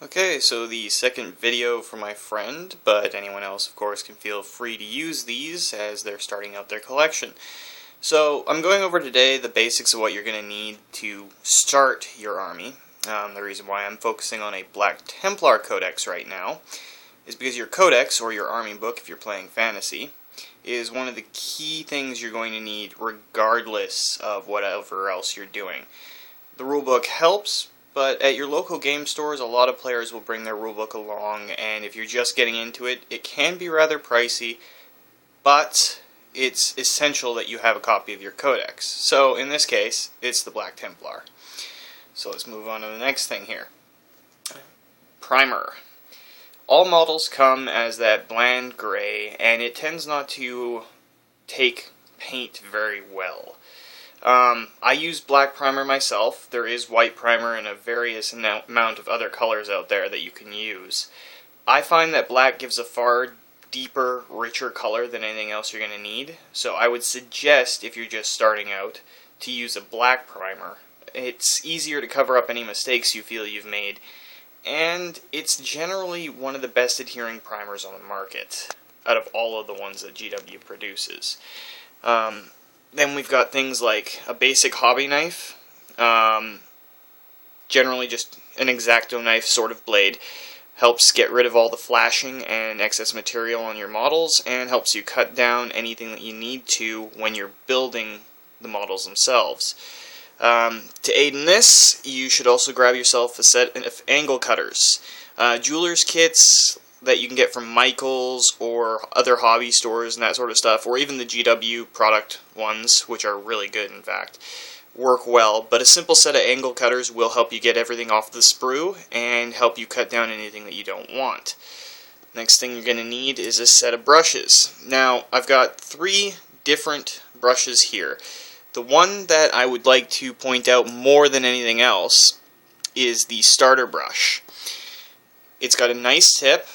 Okay, so the second video for my friend, but anyone else of course can feel free to use these as they're starting out their collection. So I'm going over today the basics of what you're going to need to start your army. The reason why I'm focusing on a Black Templar Codex right now is because your codex, or your army book if you're playing fantasy, is one of the key things you're going to need regardless of whatever else you're doing. The rulebook helps, but at your local game stores, a lot of players will bring their rulebook along, and if you're just getting into it, it can be rather pricey, but it's essential that you have a copy of your codex. So in this case, it's the Black Templar. So let's move on to the next thing here. Primer. All models come as that bland gray, and it tends not to take paint very well. I use black primer myself. There is white primer and a various amount of other colors out there that you can use. I find that black gives a far deeper, richer color than anything else you're going to need, so I would suggest, if you're just starting out, to use a black primer. It's easier to cover up any mistakes you feel you've made, and it's generally one of the best adhering primers on the market out of all of the ones that GW produces. Then we've got things like a basic hobby knife, generally just an X-Acto knife sort of blade. Helps get rid of all the flashing and excess material on your models, and helps you cut down anything that you need to when you're building the models themselves. To aid in this, you should also grab yourself a set of angle cutters. Jeweler's kits that you can get from Michael's or other hobby stores and that sort of stuff, or even the GW product ones, which are really good in fact, work well, but a simple set of angle cutters will help you get everything off the sprue and help you cut down anything that you don't want. Next thing you're going to need is a set of brushes. Now, I've got 3 different brushes here. The one that I would like to point out more than anything else is the starter brush. It's got a nice tip,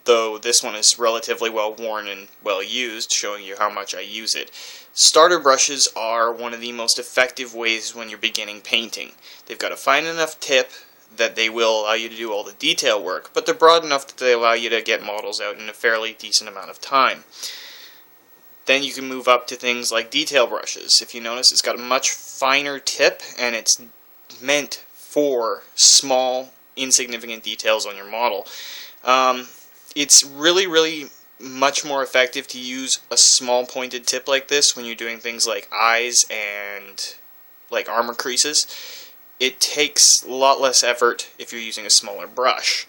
though this one is relatively well worn and well used, showing you how much I use it. Starter brushes are one of the most effective ways when you're beginning painting. They've got a fine enough tip that they will allow you to do all the detail work, but they're broad enough that they allow you to get models out in a fairly decent amount of time. Then you can move up to things like detail brushes. If you notice, it's got a much finer tip, and it's meant for small, insignificant details on your model. It's really much more effective to use a small pointed tip like this when you're doing things like eyes and like armor creases. It takes a lot less effort if you're using a smaller brush.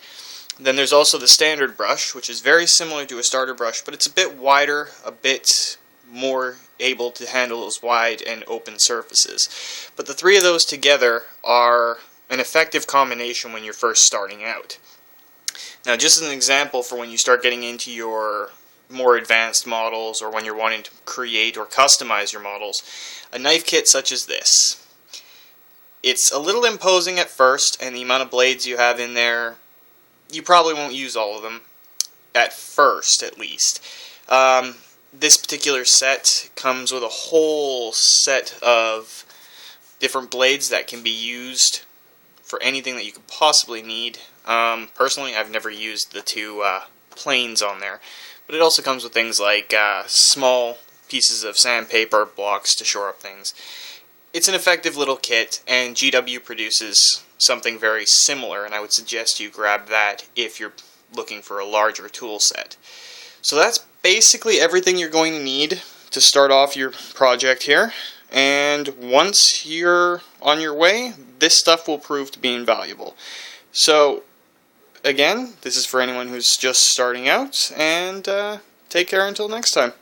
Then there's also the standard brush, which is very similar to a starter brush, but it's a bit wider, a bit more able to handle those wide and open surfaces. But the 3 of those together are an effective combination when you're first starting out. Now, just as an example for when you start getting into your more advanced models, or when you're wanting to create or customize your models, a knife kit such as this. It's a little imposing at first, and the amount of blades you have in there, you probably won't use all of them, at first at least. This particular set comes with a whole set of different blades that can be used for anything that you could possibly need. Personally, I've never used the 2 planes on there, but it also comes with things like small pieces of sandpaper blocks to shore up things. It's an effective little kit, and GW produces something very similar, and I would suggest you grab that if you're looking for a larger tool set. So that's basically everything you're going to need to start off your project here, and once you're on your way, this stuff will prove to be invaluable. So, again, this is for anyone who's just starting out, and take care until next time.